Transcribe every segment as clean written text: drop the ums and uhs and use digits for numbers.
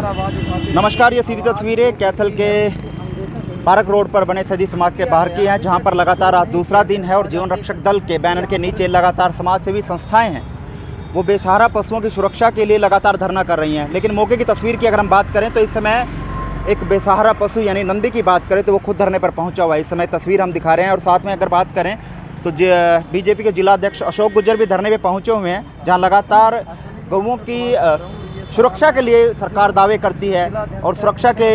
नमस्कार, ये सीधी तस्वीरें कैथल के पार्क रोड पर बने सजी समाज के बाहर की हैं, जहां पर लगातार आज दूसरा दिन है और जीवन रक्षक दल के बैनर के नीचे लगातार समाज सेवी संस्थाएं हैं, वो बेसहारा पशुओं की सुरक्षा के लिए लगातार धरना कर रही हैं। लेकिन मौके की तस्वीर की अगर हम बात करें तो इस समय एक बेसहारा पशु यानी नंदी की बात करें तो वो खुद धरने पर पहुंचा हुआ है। इस समय तस्वीर हम दिखा रहे हैं और साथ में अगर बात करें तो बीजेपी के जिलाध्यक्ष अशोक गुज्जर भी धरने पे पहुंचे हुए हैं, जहां लगातार गौओं की सुरक्षा के लिए सरकार दावे करती है और सुरक्षा के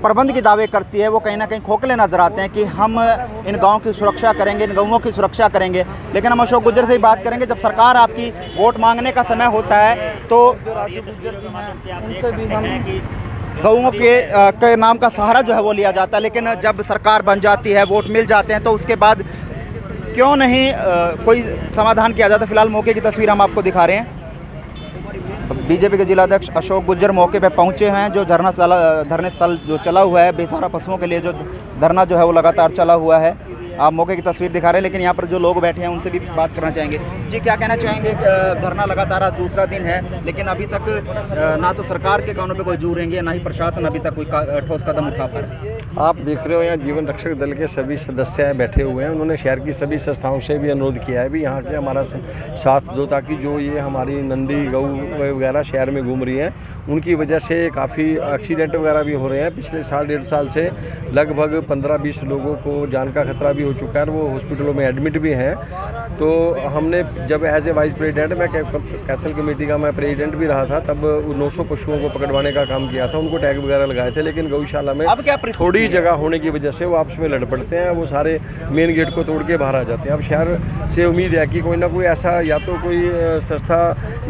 प्रबंध की दावे करती है। वो कहीं ना कहीं खोखले नजर आते हैं कि हम इन गाँव की सुरक्षा करेंगे, इन गौओं की सुरक्षा करेंगे। लेकिन हम अशोक गुज्जर से ही बात करेंगे, जब सरकार आपकी वोट मांगने का समय होता है तो गौओं के नाम का सहारा जो है वो लिया जाता है, लेकिन जब सरकार बन जाती है, वोट मिल जाते हैं तो उसके बाद क्यों नहीं कोई समाधान किया जाता। फिलहाल मौके की तस्वीर हम आपको दिखा रहे हैं। बीजेपी के जिलाध्यक्ष अशोक गुज्जर मौके पर पहुंचे हैं। जो धरने स्थल जो चला हुआ है बेसहारा पशुओं के लिए, जो धरना जो है वो लगातार चला हुआ है, आप मौके की तस्वीर दिखा रहे हैं। लेकिन यहाँ पर जो लोग बैठे हैं उनसे भी बात करना चाहेंगे। जी, क्या कहना चाहेंगे? धरना लगातार आज दूसरा दिन है, लेकिन अभी तक ना तो सरकार के कानों पे कोई जोर रहेंगे, ना ही प्रशासन अभी तक कोई ठोस कदम उठा पा रहा है। आप देख रहे हो यहाँ जीवन रक्षक दल के सभी सदस्य बैठे हुए हैं। उन्होंने शहर की सभी संस्थाओं से भी अनुरोध किया है भी यहाँ के हमारा साथ दो, ताकि जो ये हमारी नंदी गऊ वगैरह शहर में घूम रही हैं, उनकी वजह से काफ़ी एक्सीडेंट वगैरह भी हो रहे हैं। पिछले साल 1.5 साल से लगभग 15-20 लोगों को जान का खतरा भी हो चुका है, वो हॉस्पिटलों में एडमिट भी हैं। तो हमने जब एज ए वाइस प्रेसिडेंट, मैं कैथल कमेटी का मैं प्रेसिडेंट भी रहा था, तब 900 पशुओं को पकड़वाने का काम किया था, उनको टैग वगैरह लगाए थे। लेकिन गौशाला में थोड़ी जगह होने की वजह से वो आपस में लड़ पड़ते हैं, वो सारे मेन गेट को तोड़ के बाहर आ जाते हैं। अब शहर से उम्मीद है कि कोई ना कोई ऐसा, या तो कोई संस्था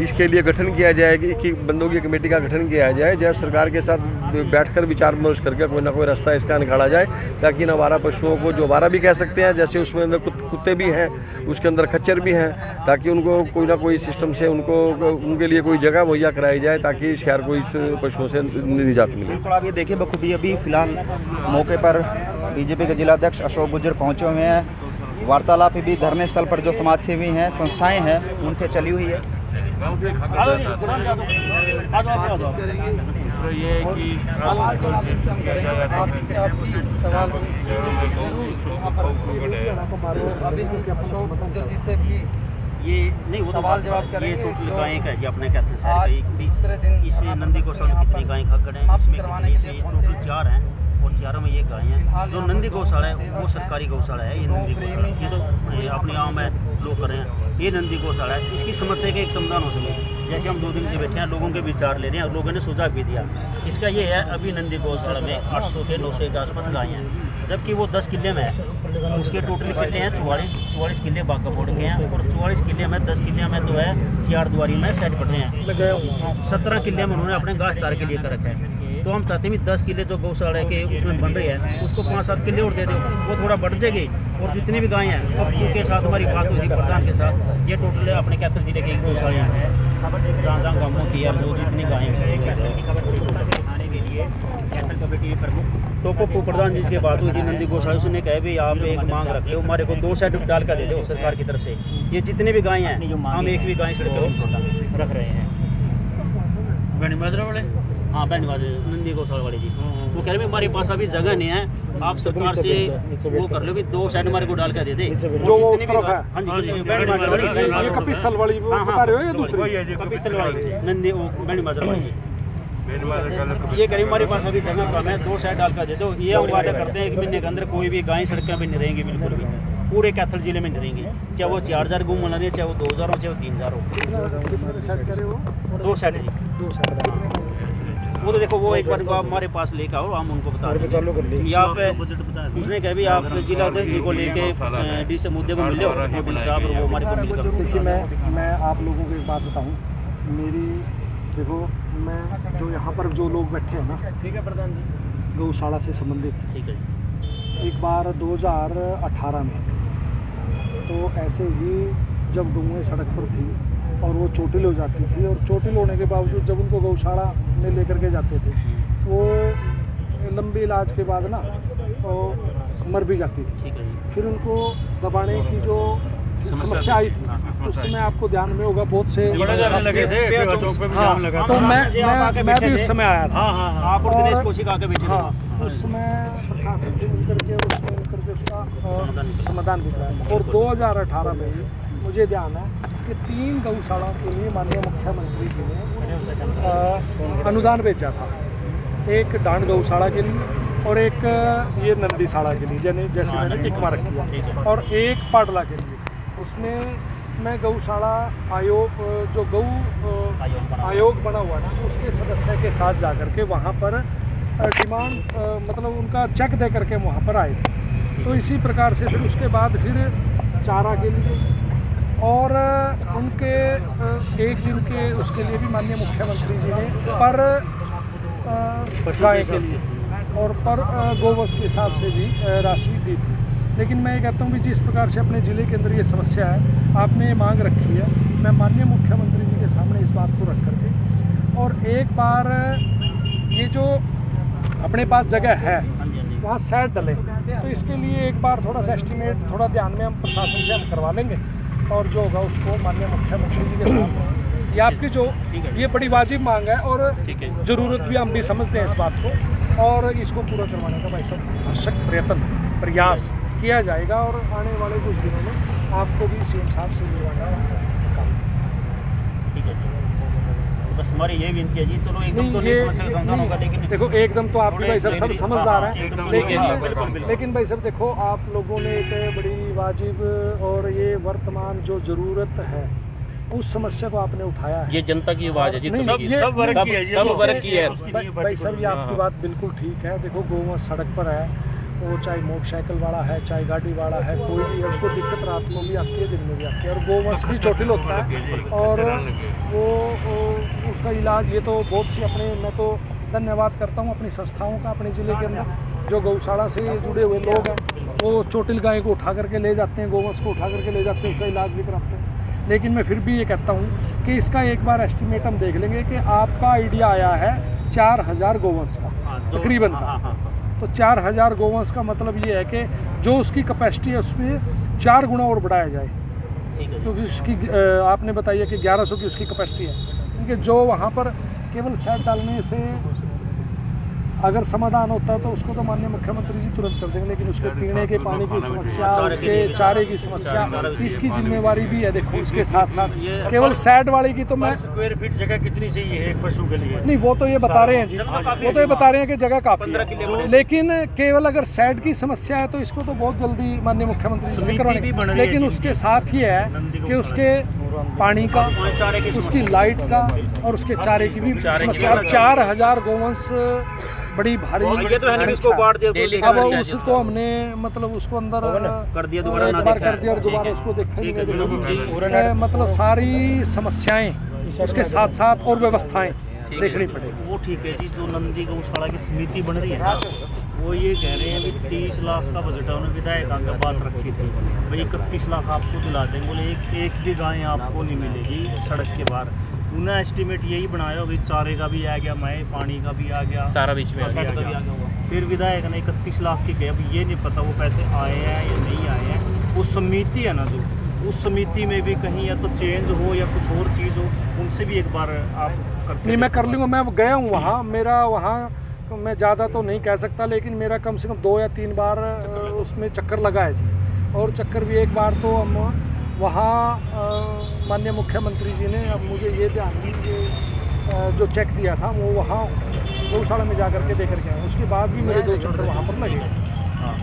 इसके लिए गठन किया जाए कि बंदों की कमेटी का गठन किया जाए, जब सरकार के साथ बैठकर विचार विमर्श करके कोई ना कोई रास्ता इसका निकाला जाए, ताकि इन आवारा पशुओं को, जो आवारा भी कह सकते हैं, जैसे उसमें अंदर कुत्ते भी हैं, उसके अंदर खच्चर भी हैं, ताकि उनको कोई ना कोई सिस्टम से उनके लिए कोई जगह मुहैया कराई जाए, ताकि शहर को इस पशुओं से निजात मिले। बिल्कुल, आप ये देखिए बखूबी अभी फिलहाल मौके पर बीजेपी के जिलाध्यक्ष अशोक गुज्जर पहुंचे हुए हैं। वार्तालाप भी धरने स्थल पर जो समाजसेवी हैं, संस्थाएं हैं, उनसे चली हुई है। ये नहीं, वो सवाल जवाब करें। ये टोटल गायें का है जी अपने कैथल शहर की। इस नंदी गौशाला में कितनी गायें खगड़ हैं, इसमें कितनी, इसमें टोटल 4 हैं और चारों में ये गायें हैं। जो नंदी गौशाला है वो सरकारी गौशाला है। ये नंदी गौशाला, ये तो अपने आम है, लोग कर रहे हैं। ये नंदी गौशाला है, इसकी समस्या का एक समाधान हो सके। जैसे हम 2 दिन से बैठे हैं, लोगों के विचार ले रहे हैं और लोगों ने सुझाव भी दिया। इसका ये है, अभी नंदी गौशाला में 800 के 900 के आसपास गायें हैं, जबकि वो 10 किले में है। उसके टोटल किले हैं 44 किले बागा बोर्ड के हैं, और 44 किले में 10 किले में तो है 4 दुआरी में सेट पड़ रहे हैं। 17 किले में उन्होंने अपने घास चारे के लिए कर रखा है। तो हम चाहते हैं 10 किले जो गौशाला के उसमें बन रही है, उसको 5-7 किले और दे दो, वो थोड़ा बढ़ जाएगी। और जितनी भी गायें हैं, अब उनके साथ हमारी बात हुई थी प्रधान के साथ, ये टोटल अपने कैथल जिले की गौशाला है, जहाँ गाँवों की है, जो जितनी गायें हैं कैथल की खबर के लिए कैथल कमेटी प्रमुख तो पप्पू प्रधान जी से बात हुई थी नंदी गौशाला। उसने कहा भी आप एक मांग रख लो, हमारे को 2 सेट डाल कर दे दो सरकार की तरफ से। ये जितने भी गायें हैं, हम एक भी गाय सड़क रख रहे हैं। बैंडी माजरा वाले, हाँ बैंडी माजरा नंदी गौशाला वाले जी, वो कह रहे हैं हमारे पास अभी जगह नहीं है, आप सरकार से वो कर लो भी 2 सेट हमारे को डाल कर दे दे। जो उस तरफ है, हाँ जी, बैंडी माजरा वाली, ये कपिस्थल वाली बता रहे हो या दूसरी? कपिस्थल वाली नंदी बैंडी माजरा वाली, ये करीब हमारे पास अभी जगह कम है, 2 सेट डाल कर दे दो। ये हम वादा करते हैं 1 महीने के अंदर कोई भी गाय सड़कों पे नहीं रहेंगी, बिल्कुल भी पूरे कैथल जिले में नहीं रहेंगी, चाहे वो 4000 गऊ बना रही है, चाहे वो 2000 हो, चाहे वो 3000 हो। 2 सेट जी, 2 सेट। वो तो देखो, वो एक बार हमारे पास लेकर आओ, हम उनको बता दें। यहाँ पे उसने कहा भी आप जिला अध्यक्ष जी को लेके डी से मुद्दे को मिले और साहब वो हमारे को मिलकर। देखिए, मैं आप लोगों को एक बात बताऊँ, मेरी देखो, मैं जो यहाँ पर जो लोग बैठे हैं ना, ठीक है प्रधान जी, गौशाला से संबंधित, ठीक है। एक बार 2018 में तो ऐसे ही जब गौएँ सड़क पर थी और वो चोटिल हो जाती थी, और चोटिल होने के बावजूद जब उनको गौशाला में लेकर के जाते थे, वो लंबे इलाज के बाद ना तो मर भी जाती थी। ठीक है। फिर उनको दबाने की जो समस्या आई थी, उस समय आपको ध्यान में होगा बहुत से लगे थे, चौक पे भी जाम लगा था। तो मैं भी उस समय आया था। आप और दिनेश कौशिक आके बैठे थे हाँ, वहाँ। उस समय प्रशासन से मिल करके उसका समाधान भी कराया। और 2018 में मुझे ध्यान है कि 3 गौशाला के लिए माननीय मुख्यमंत्री जी ने अनुदान भेजा था। एक डांड गौशाला के लिए और एक ये नंदीशाला के लिए, जैसे मैंने टिकमा रखी है, और एक पाडला के लिए। उसमें मैं गौशाला आयोग जो गौ आयोग बना हुआ ना, उसके सदस्य के साथ जाकर के वहाँ पर डिमांड मतलब उनका चेक दे करके वहाँ पर आए थे। तो इसी प्रकार से फिर उसके बाद फिर चारा के लिए और उनके एक दिन के उसके लिए भी माननीय मुख्यमंत्री जी ने पर गाय के लिए और पर गोवंश के हिसाब से भी राशि दी थी। लेकिन मैं ये कहता हूँ कि जिस प्रकार से अपने ज़िले के अंदर ये समस्या है, आपने ये मांग रखी है, मैं माननीय मुख्यमंत्री जी के सामने इस बात को रख करके और एक बार ये जो अपने पास जगह है वहाँ सेट डले, तो इसके लिए एक बार थोड़ा सा एस्टिमेट थोड़ा ध्यान में हम प्रशासन से हम करवा लेंगे और जो होगा उसको माननीय मुख्यमंत्री जी के सामने, ये आपकी जो ये बड़ी वाजिब मांग है और ज़रूरत भी हम भी समझते हैं इस बात को, और इसको पूरा करवाने का भाई सब भरसक प्रयास किया जाएगा और आने वाले कुछ दिनों में आपको भी सीएम साहब से मिलवाना काम। ठीक है, बस हमारी ये विनती है जी, चलो एकदम तो नहीं समस्या का समाधान होगा, लेकिन देखो एकदम तो आप भी भाई सब समझदार हैं, एकदम लेकिन भाई सब देखो आप लोगों ने एक बड़ी वाजिब और ये वर्तमान जो ज़रूरत है उस समस्या को आपने उठाया है। ये जनता की आवाज़ है जी, नहीं, सब वर्ग की है, सब वर्ग की है। भाई साहब ये आपकी बात बिल्कुल ठीक है। देखो गोवंश सड़क पर है, वो चाहे मोटरसाइकिल वाला है चाहे गाड़ी वाला है, कोई भी है, उसको दिक्कत रात को भी आती है दिन में भी आती है, और गोवंश भी चोटिल होता है और वो उसका इलाज ये तो बहुत सी अपने, मैं तो धन्यवाद करता हूँ अपनी संस्थाओं का अपने ज़िले के अंदर जो गौशाला से जुड़े हुए लोग हैं, वो चोटिल गाय को उठा करके ले जाते हैं, गोवंश को उठा करके ले जाते हैं, उसका इलाज भी कराते हैं। लेकिन मैं फिर भी ये कहता हूँ कि इसका एक बार एस्टिमेट हम देख लेंगे कि आपका आइडिया आया है 4000 गोवंश का तकरीबन का, तो 4000 गोवंश का मतलब ये है कि जो उसकी कैपेसिटी है उसमें 4 गुना और बढ़ाया जाए, क्योंकि उसकी आपने बताइए कि 1100 की उसकी कैपेसिटी है, क्योंकि जो वहाँ पर केवल सेट डालने से अगर समाधान होता तो उसको तो माननीय मुख्यमंत्री जी तुरंत कर देंगे, लेकिन उसके पीने के पानी की समस्या, उसके चारे की समस्या, इसकी जिम्मेवारी भी है। देखो इसके साथ साथ केवल सैड वाले की तो मैं स्क्वायर फीट जगह कितनी चाहिए एक पशु के लिए? नहीं, वो तो ये बता रहे हैं जी, वो तो ये बता रहे हैं कि जगह काफी है, लेकिन केवल अगर सैड की समस्या है तो इसको तो बहुत जल्दी माननीय मुख्यमंत्री जी करवाने, लेकिन उसके साथ ही है कि उसके पानी का, उसकी लाइट का और उसके चारे की भी समस्या। 4000 गोवंश बड़ी भारी ये तो है नहीं, इसको बांट दिया, अब उसको हमने मतलब उसको अंदर कर दिया, एक बार कर दिया और दोबारा उसको देखेंगे, मतलब सारी समस्याएं उसके साथ साथ और व्यवस्थाएं देखनी पड़ेगी। वो ठीक है जी। जो नंदी गौशाला की समिति बन रही है ना, वो ये कह रहे हैं कि 30 लाख का बजट है, उन्होंने विधायक का बात रखी थी भाई 31 लाख आपको दिला देंगे, बोले एक भी गाय आपको नहीं मिलेगी सड़क के बाहर। उन्हें एस्टिमेट यही बनाया होगा, चारे का भी आ गया, मैं पानी का भी आ गया, सारा बीच में आ गया। फिर विधायक ने 31 लाख की कहे, अब ये नहीं पता वो पैसे आए हैं या नहीं आए हैं। वो समिति है ना, जो उस समिति में भी कहीं या तो चेंज हो या कुछ और चीज़ हो, उनसे भी एक बार आप करते। नहीं, मैं कर लूँगा, मैं गया हूँ वहाँ, मेरा वहाँ मैं ज़्यादा तो नहीं कह सकता, लेकिन मेरा कम से कम 2 या 3 बार उसमें चक्कर लगा है जी। और चक्कर भी एक बार तो हम वहाँ माननीय मुख्यमंत्री जी ने, अब मुझे ये ध्यान नहीं कि जो चेक दिया था वो वहाँ गौशाला में जा करके दे करके आए, उसके बाद भी मेरे 2 चक्कर वहाँ पर लगे। हाँ,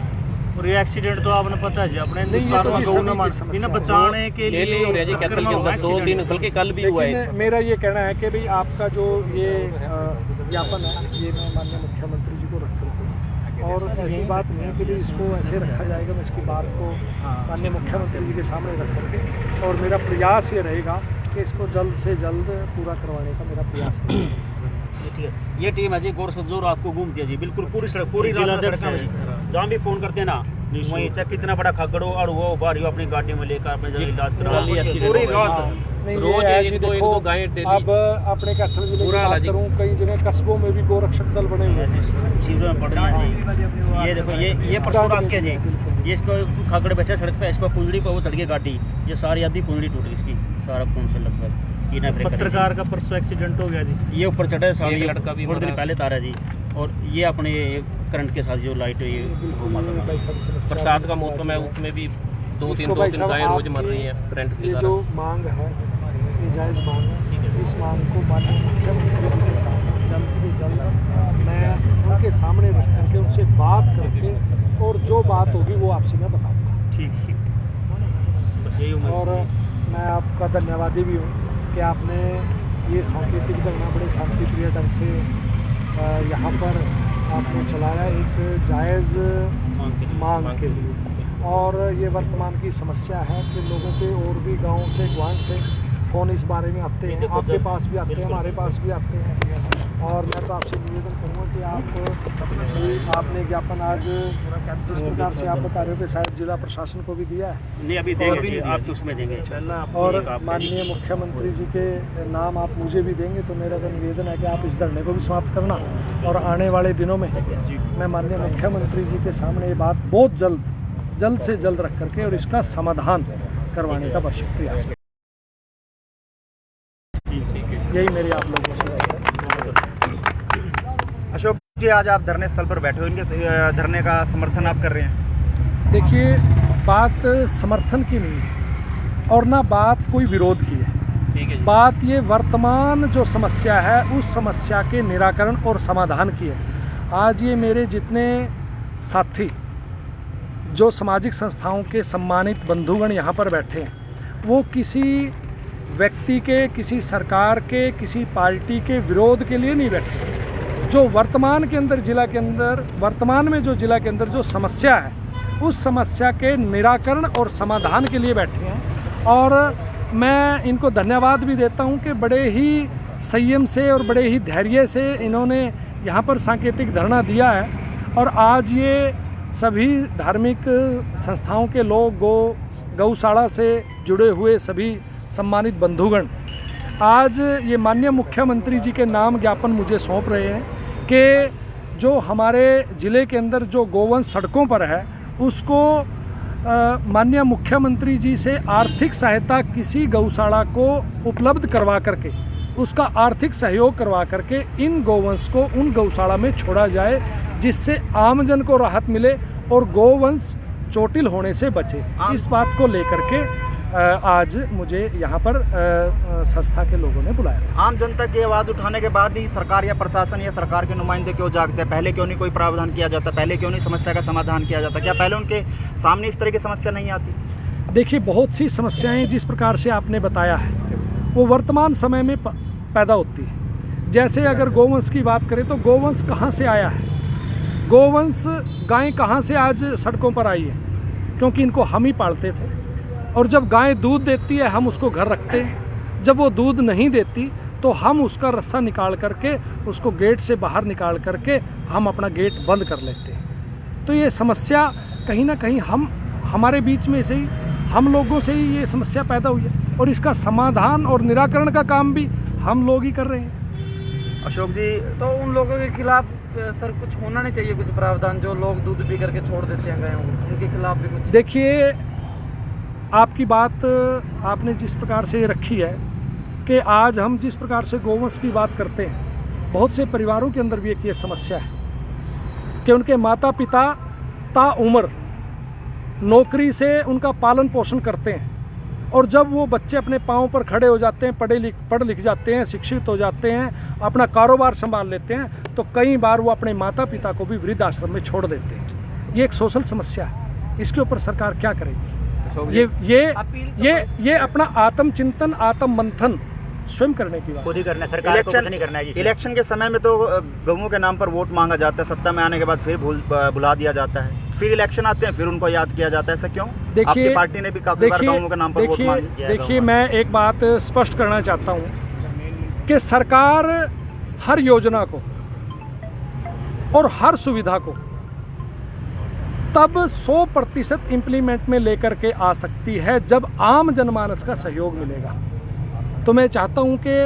और ये एक्सीडेंट तो आपने पता है जी, अपने इन्हें बचाने के लिए 2 दिन बल्कि कल भी हुआ है। मेरा ये कहना है कि भाई आपका जो ये ज्ञापन है, ये मैं माननीय मुख्यमंत्री जी को रख करके, और ऐसी बात नहीं कि इसको ऐसे रखा जाएगा, मैं इसकी बात को माननीय मुख्यमंत्री जी के सामने रख करके, और मेरा प्रयास ये रहेगा कि इसको जल्द से जल्द पूरा करवाने का मेरा प्रयास है। ये टीम है जी, गौर से जो रात को घूमती है जी, बिल्कुल पूरी रात जहाँ भी फोन करते हैं ना, वहीं चाहे कितना बड़ा खगड़ो और वो बाहर अपनी गाड़ी में लेकर अपने इलाज करा पूरी रात नहीं, रोज ये है एक जी, दो देखो, गायें डेली। अब अपने कैथल जिले की बुरा हाल है बात जी। करूँ, कई जगह कस्बों में भी गोरक्षक दल बने हुए हैं। शिविर में पड़ रही है जी। ये देखो ये परसों रात के जी, ये इसको खागड़ बैठे सड़क पे, इसको पुंजड़ी पर वो तड़के गाड़ी, ये सारी आधी पुंजड़ी टूट गई इसकी, सारा खून से लगभग। ये ना पत्रकार का परसों एक्सीडेंट हो गया जी। ये ऊपर चढ़े साल, एक ये लड़का भी थोड़ी देर मरा। पहले तारा जी, और ये अपने करंट के साथ जो लाइट ये वो मारा था। भाई साहब, समस्या बरसात का बहुत मौसम है, है। उसमें भी दो इसको तीन भाई साहब, गायें रोज मर आपकी रही हैं करंट के ये जो कारण। मांग है, ये जायज़ मांग है, इस मांग को माननीय मुख्यमंत्री जी के सामने जल्द से जल्द मैं उनके सामने रख करके उनसे बात करके, और जो बात होगी वो आपसे मैं बताऊंगा। ठीक, बस यही उम्मीद और थी। मैं आपका धन्यवादी भी हूँ कि आपने ये सांकेतिक धरना बड़े शांतिप्रिय ढंग से यहाँ पर आपने चलाया, एक जायज़ मांग के लिए। और ये वर्तमान की समस्या है कि लोगों के और भी गाँव से, ग्वान से फ़ोन इस बारे में आते हैं, आपके पास भी आते हैं, हमारे पास भी आते हैं। और मैं तो आपसे निवेदन करूँगा कि आपने ज्ञापन आज जिस प्रकार से आप बता रहे हो कि शायद जिला प्रशासन को भी दिया है, नहीं अभी देंगे जी, आपके उसमें देंगे और एक आप माननीय मुख्यमंत्री जी के नाम आप मुझे भी देंगे, तो मेरा तो निवेदन है कि आप इस धरने को भी समाप्त करना, और आने वाले दिनों में मैं माननीय मुख्यमंत्री जी के सामने ये बात बहुत जल्द से जल्द रख करके और इसका समाधान करवाने का बशर्ते प्रयास करें। यही मेरी आप लोगों से है। अशोक जी, आज आप धरने स्थल पर बैठे हो, इनके धरने का समर्थन आप कर रहे हैं। देखिए, बात समर्थन की नहीं है और ना बात कोई विरोध की है। ठीक है जी। बात ये वर्तमान जो समस्या है उस समस्या के निराकरण और समाधान की है। आज ये मेरे जितने साथी जो सामाजिक संस्थाओं के सम्मानित बंधुगण यहाँ पर बैठे हैं, वो किसी व्यक्ति के, किसी सरकार के, किसी पार्टी के विरोध के लिए नहीं बैठे। जो वर्तमान के अंदर जिला के अंदर, वर्तमान में जो जिला के अंदर जो समस्या है, उस समस्या के निराकरण और समाधान के लिए बैठे हैं। और मैं इनको धन्यवाद भी देता हूं कि बड़े ही संयम से और बड़े ही धैर्य से इन्होंने यहाँ पर सांकेतिक धरना दिया है। और आज ये सभी धार्मिक संस्थाओं के लोग, गौशाला से जुड़े हुए सभी सम्मानित बंधुगण आज ये माननीय मुख्यमंत्री जी के नाम ज्ञापन मुझे सौंप रहे हैं कि जो हमारे ज़िले के अंदर जो गोवंश सड़कों पर है, उसको माननीय मुख्यमंत्री जी से आर्थिक सहायता किसी गौशाला को उपलब्ध करवा करके, उसका आर्थिक सहयोग करवा करके इन गोवंश को उन गौशाला में छोड़ा जाए, जिससे आमजन को राहत मिले और गोवंश चोटिल होने से बचे। इस बात को लेकर के आज मुझे यहाँ पर संस्था के लोगों ने बुलाया। आम जनता की आवाज़ उठाने के बाद ही सरकार या प्रशासन या सरकार के नुमाइंदे क्यों जागते हैं? पहले क्यों नहीं कोई प्रावधान किया जाता? पहले क्यों नहीं समस्या का समाधान किया जाता? क्या पहले उनके सामने इस तरह की समस्या नहीं आती? देखिए, बहुत सी समस्याएं जिस प्रकार से आपने बताया है वो वर्तमान समय में पैदा होती है। जैसे अगर गोवंश की बात करें तो गोवंश कहाँ से आया है? गोवंश गाय कहाँ से आज सड़कों पर आई है? क्योंकि इनको हम ही पालते थे, और जब गाय दूध देती है हम उसको घर रखते हैं। जब वो दूध नहीं देती तो हम उसका रस्सा निकाल करके उसको गेट से बाहर निकाल करके हम अपना गेट बंद कर लेते हैं। तो ये समस्या कहीं ना कहीं हमारे बीच में से ही, हम लोगों से ही ये समस्या पैदा हुई है, और इसका समाधान और निराकरण का काम भी हम लोग ही कर रहे हैं। अशोक जी, तो उन लोगों के खिलाफ सर कुछ होना नहीं चाहिए, कुछ प्रावधान, जो लोग दूध पी करके छोड़ देते हैं गायों को, उनके खिलाफ भी कुछ? देखिए, आपकी बात आपने जिस प्रकार से रखी है कि आज हम जिस प्रकार से गोवंश की बात करते हैं, बहुत से परिवारों के अंदर भी एक ये समस्या है कि उनके माता पिता ताउम्र नौकरी से उनका पालन पोषण करते हैं, और जब वो बच्चे अपने पाँव पर खड़े हो जाते हैं, पढ़ लिख जाते हैं, शिक्षित हो जाते हैं, अपना कारोबार संभाल लेते हैं, तो कई बार वो अपने माता पिता को भी वृद्ध आश्रम में छोड़ देते हैं। ये एक सोशल समस्या है, इसके ऊपर सरकार क्या करेगी? ये अपना आत्मचिंतन, आत्म मंथन स्वयं करने की बात। खुद ही करना, सरकार को कुछ नहीं करना है। इलेक्शन के समय में तो गऊओं के नाम पर वोट मांगा जाता है, सत्ता में आने के बाद फिर बुला दिया जाता है, फिर इलेक्शन आते हैं, फिर उनको याद किया जाता है। ऐसा क्यों? आपकी पार्टी ने भी काफी बार गऊओं के नाम पर वोट मांगे। देखिए, मैं एक बात स्पष्ट करना चाहता हूँ कि सरकार हर योजना को और हर सुविधा को तब 100% इम्प्लीमेंट में लेकर के आ सकती है जब आम जनमानस का सहयोग मिलेगा। तो मैं चाहता हूँ कि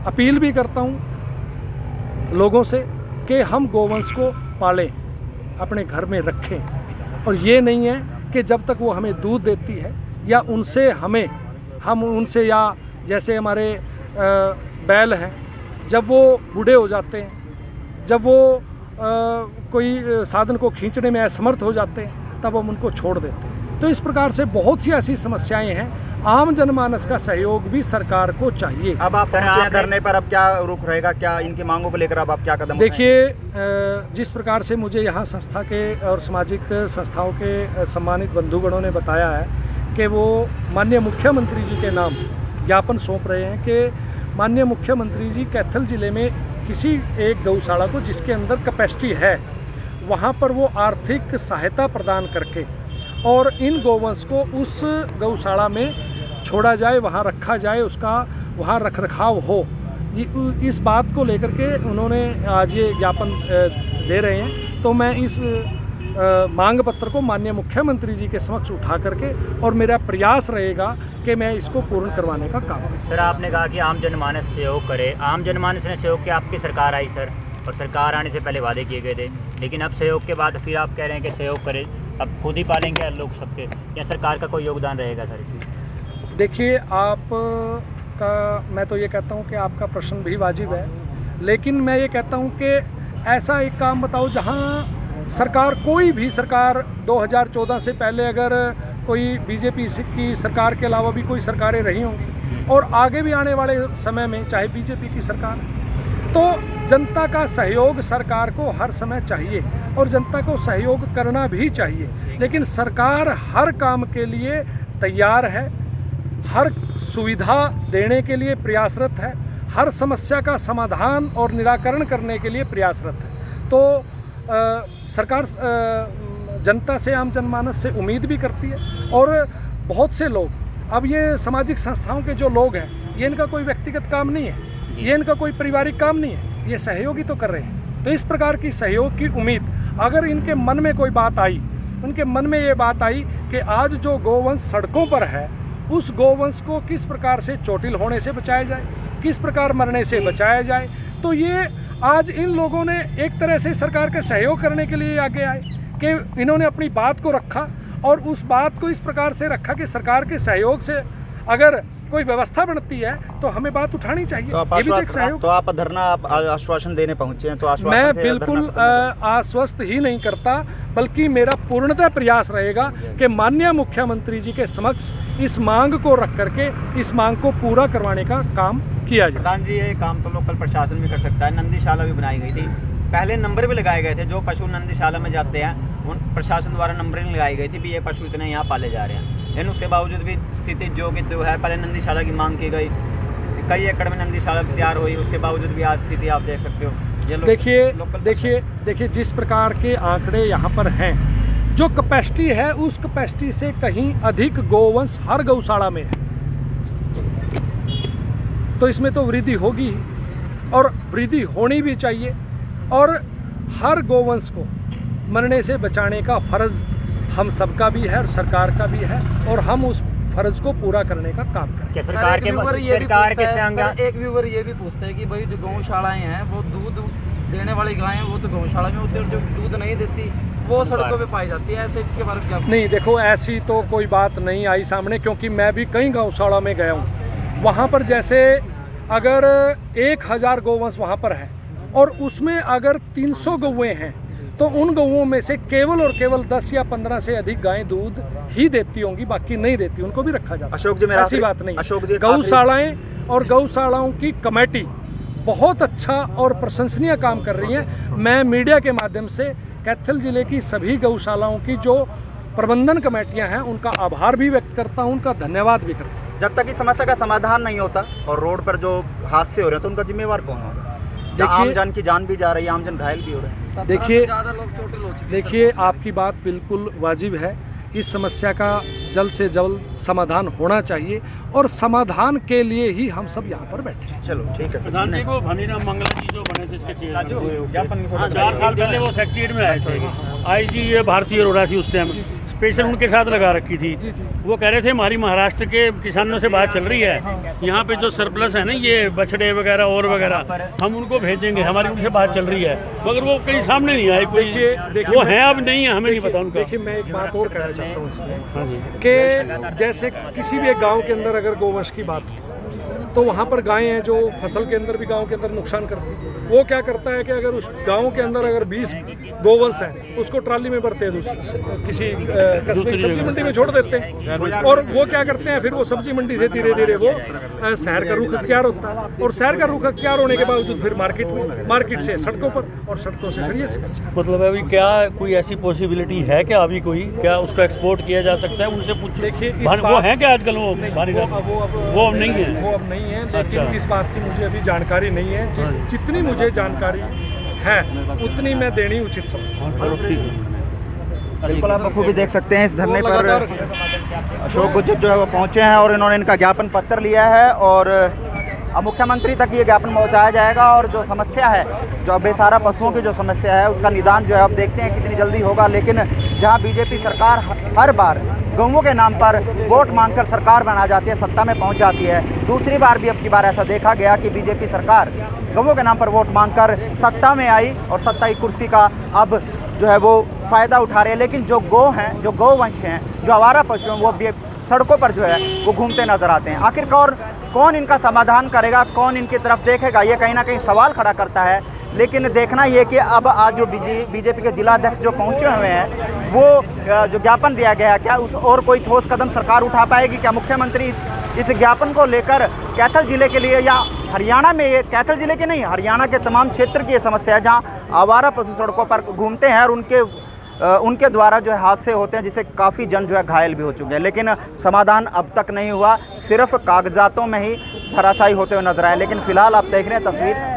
अपील भी करता हूँ लोगों से कि हम गोवंश को पालें, अपने घर में रखें, और ये नहीं है कि जब तक वो हमें दूध देती है या उनसे हम उनसे, या जैसे हमारे बैल हैं, जब वो बूढ़े हो जाते हैं, जब वो कोई साधन को खींचने में असमर्थ हो जाते हैं, तब हम उनको छोड़ देते हैं। तो इस प्रकार से बहुत सी ऐसी समस्याएं हैं। आम जनमानस का सहयोग भी सरकार को चाहिए। अब आप पहुंचे हैं धरने पर, अब क्या रुख रहेगा, क्या इनकी मांगों को लेकर अब आप क्या कदम देखिए, जिस प्रकार से मुझे यहाँ संस्था के और सामाजिक संस्थाओं के सम्मानित बंधुगणों ने बताया है कि वो माननीय मुख्यमंत्री जी के नाम ज्ञापन सौंप रहे हैं कि माननीय मुख्यमंत्री जी कैथल जिले में किसी एक गौशाला को जिसके अंदर कैपेसिटी है, वहाँ पर वो आर्थिक सहायता प्रदान करके और इन गोवंश को उस गौशाला में छोड़ा जाए, वहाँ रखा जाए, उसका वहाँ रखरखाव हो। इस बात को लेकर के उन्होंने आज ये ज्ञापन दे रहे हैं। तो मैं इस मांग पत्र को माननीय मुख्यमंत्री जी के समक्ष उठा करके, और मेरा प्रयास रहेगा कि मैं इसको पूर्ण करवाने का काम करूं। सर, आपने कहा कि आम जनमानस सहयोग करे, आम जनमानस ने सहयोग किया, आपकी सरकार आई सर, और सरकार आने से पहले वादे किए गए थे, लेकिन अब सहयोग के बाद फिर आप कह रहे हैं कि सहयोग करें, अब खुद ही पालेंगे लोग सबके, या सरकार का कोई योगदान रहेगा सर इसमें? देखिए, मैं तो ये कहता हूँ कि आपका प्रश्न भी वाजिब है, लेकिन मैं ये कहता हूँ कि ऐसा एक काम बताओ जहाँ सरकार, कोई भी सरकार 2014 से पहले अगर कोई बीजेपी की सरकार के अलावा भी कोई सरकारें रही होंगी, और आगे भी आने वाले समय में चाहे बीजेपी की सरकार, तो जनता का सहयोग सरकार को हर समय चाहिए और जनता को सहयोग करना भी चाहिए। लेकिन सरकार हर काम के लिए तैयार है, हर सुविधा देने के लिए प्रयासरत है, हर समस्या का समाधान और निराकरण करने के लिए प्रयासरत है। तो सरकार जनता से, आम जनमानस से उम्मीद भी करती है, और बहुत से लोग, अब ये सामाजिक संस्थाओं के जो लोग हैं, ये इनका कोई व्यक्तिगत काम नहीं है, ये इनका कोई पारिवारिक काम नहीं है, ये सहयोगी तो कर रहे हैं। तो इस प्रकार की सहयोग की उम्मीद, अगर इनके मन में कोई बात आई, उनके मन में ये बात आई कि आज जो गोवंश सड़कों पर है, उस गोवंश को किस प्रकार से चोटिल होने से बचाया जाए, किस प्रकार मरने से बचाया जाए, तो ये आज इन लोगों ने एक तरह से सरकार का सहयोग करने के लिए आगे आए कि इन्होंने अपनी बात को रखा, और उस बात को इस प्रकार से रखा कि सरकार के सहयोग से अगर कोई व्यवस्था बनती है तो हमें बात उठानी चाहिए। तो ये भी तो एक सहयोग। तो आप धरना, आप आश्वासन देने पहुंचे हैं, तो आश्वासन मैं बिल्कुल आश्वस्त ही नहीं करता, बल्कि मेरा पूर्णतः प्रयास रहेगा कि माननीय मुख्यमंत्री जी के समक्ष इस मांग को रख करके इस मांग को पूरा करवाने का काम किया जाए। प्रधान जी, ये काम तो लोकल प्रशासन भी कर सकता है। नंदीशाला भी बनाई गई थी, पहले नंबर भी लगाए गए थे, जो पशु नंदीशाला में जाते हैं उन प्रशासन द्वारा नंबरिंग लगाई गई थी भी ये पशु इतने यहाँ पाले जा रहे हैं, लेकिन उसके बावजूद भी स्थिति जो कि जो है, पहले नंदीशाला की मांग की गई, कई एकड़ में नंदीशाला तैयार हुई, उसके बावजूद भी आज स्थिति आप देख सकते हो। देखिए जिस प्रकार के आंकड़े यहाँ पर हैं, जो कैपेसिटी है उस कैपेसिटी से कहीं अधिक गोवंश हर गौशाला में है, तो इसमें तो वृद्धि होगी और वृद्धि होनी भी चाहिए, और हर गोवंश को मरने से बचाने का फर्ज हम सबका भी है और सरकार का भी है, और हम उस फर्ज को पूरा करने का काम करें। सरकार के एक व्यूवर ये भी पूछता है कि भाई जो गौशालाएं हैं वो दूध देने वाली गायें वो तो गौशाला में होती है, और जो दूध नहीं देती वो सड़कों पे पाई जाती है, ऐसे इसके बारे में क्या? नहीं, देखो ऐसी तो कोई बात नहीं आई सामने, क्योंकि मैं भी कई गौशाला में गया हूँ। वहाँ पर जैसे अगर 1000 गोवंश वहाँ पर है और उसमें अगर 300 गौएँ हैं, तो उन गौओं में से केवल और केवल 10 या 15 से अधिक गायें दूध ही देती होंगी, बाकी नहीं देती, उनको भी रखा जाता है। अशोक जी, ऐसी बात नहीं। गौशालाएं और गौशालाओं की कमेटी बहुत अच्छा और प्रशंसनीय काम कर रही है। मैं मीडिया के माध्यम से कैथल जिले की सभी गौशालाओं की जो प्रबंधन कमेटियां हैं उनका आभार भी व्यक्त करता हूं, उनका धन्यवाद भी करता हूं। जब तक इस समस्या का समाधान नहीं होता और रोड पर जो हादसे हो रहे हैं, तो उनका जिम्मेवार कौन होगा? आम जन की जान भी जा रही है, आम जन घायल भी हो रहे हैं। देखिए आपकी बात बिल्कुल वाजिब है। इस समस्या का जल्द से जल्द समाधान होना चाहिए, और समाधान के लिए ही हम सब यहाँ पर बैठे हैं। चलो ठीक है। प्रधान जी को भनीराम मंगला जी जो बने थे इसके चेयरमैन, 4 साल पहले वो सेक्रेटरीट में आए थे, IG ये भारतीय अरोड़ा थी उस टाइम, स्पेशल उनके साथ लगा रखी थी। वो कह रहे थे हमारी महाराष्ट्र के किसानों से बात चल रही है, यहाँ पे जो सरप्लस है ना ये बछड़े वगैरह और वगैरह हम उनको भेजेंगे, हमारी उनसे बात चल रही है, मगर वो कहीं सामने नहीं आए कोई। वो हैं अब नहीं है, हमें नहीं पता उनका। देखिए मैं एक बात और कहना चाहता हूँ इसमें कि जैसे किसी भी एक गांव के अंदर अगर गोवंश की बात हो तो वहाँ पर गायें हैं जो फसल के अंदर भी गांव के अंदर नुकसान करती है। वो क्या करता है कि अगर उस गांव के अंदर अगर 20 गोवंश हैं उसको ट्राली में भरते हैं, किसी कस्बे की सब्जी मंडी में छोड़ देते हैं, और वो क्या करते हैं फिर वो सब्जी मंडी से धीरे धीरे वो शहर का रुख अख्तियार होता है, और शहर का रुख अख्तियार होने के बावजूद फिर मार्केट में, मार्केट से सड़कों पर, और सड़कों से फिर ये समस्या। मतलब अभी क्या कोई ऐसी पॉसिबिलिटी है क्या, अभी कोई क्या उसको एक्सपोर्ट किया जा सकता है? उनसे पूछिए। देखिए वो है क्या आजकल वो वो अब नहीं है, वो अब नहीं है, लेकिन इस बात की मुझे अभी जानकारी नहीं है। जितनी मुझे जानकारी है उतनी मैं देनी उचित समझता हूँ। बिल्कुल आप बखूबी देख सकते हैं इस धरने पर अशोक गुज्जर जो है वो पहुंचे हैं और इन्होंने इनका ज्ञापन पत्र लिया है, और अब मुख्यमंत्री तक ये ज्ञापन पहुंचाया जाएगा। और जो समस्या है, जो बेसहारा पशुओं की जो समस्या है, उसका निदान जो है अब देखते हैं कितनी जल्दी होगा। लेकिन जहां बीजेपी सरकार हर बार गौओं के नाम पर वोट मांगकर सरकार बना जाती है, सत्ता में पहुंच जाती है, दूसरी बार भी अब की बार ऐसा देखा गया कि बीजेपी सरकार गौओं के नाम पर वोट मांगकर सत्ता में आई और सत्ता की कुर्सी का अब जो है वो फ़ायदा उठा रहे हैं। लेकिन जो गौ हैं, जो गौवंश हैं, जो आवारा पशु हैं, वो सड़कों पर जो है वो घूमते नजर आते हैं। आखिरकार कौन इनका समाधान करेगा, कौन इनकी तरफ देखेगा, ये कहीं ना कहीं सवाल खड़ा करता है। लेकिन देखना ये कि अब आज जो बीजेपी के जिलाध्यक्ष जो पहुंचे हुए हैं, वो जो ज्ञापन दिया गया, क्या उस और कोई ठोस कदम सरकार उठा पाएगी? क्या मुख्यमंत्री इस ज्ञापन को लेकर कैथल जिले के लिए, या हरियाणा में, ये कैथल जिले के नहीं, हरियाणा के तमाम क्षेत्र की ये समस्या है जहाँ आवारा पशु सड़कों पर घूमते हैं और उनके द्वारा जो है हादसे होते हैं, जिससे काफ़ी जन जो है घायल भी हो चुके हैं। लेकिन समाधान अब तक नहीं हुआ, सिर्फ कागजातों में ही धराशायी होते हुए नजर आए। लेकिन फिलहाल आप देख रहे हैं तस्वीर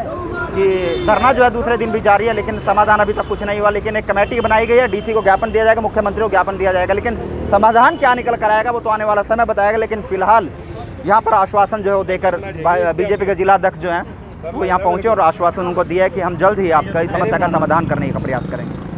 कि धरना जो है दूसरे दिन भी जारी है, लेकिन समाधान अभी तक कुछ नहीं हुआ। लेकिन एक कमेटी बनाई गई है, डीसी को ज्ञापन दिया जाएगा, मुख्यमंत्री को ज्ञापन दिया जाएगा, लेकिन समाधान क्या निकल कर आएगा वो तो आने वाला समय बताएगा। लेकिन फिलहाल यहाँ पर आश्वासन जो है वो देकर बीजेपी के जिलाध्यक्ष जो हैं वो यहाँ पहुँचे और आश्वासन उनको दिया है कि हम जल्द ही आपका इस समस्या का समाधान करने का प्रयास करेंगे।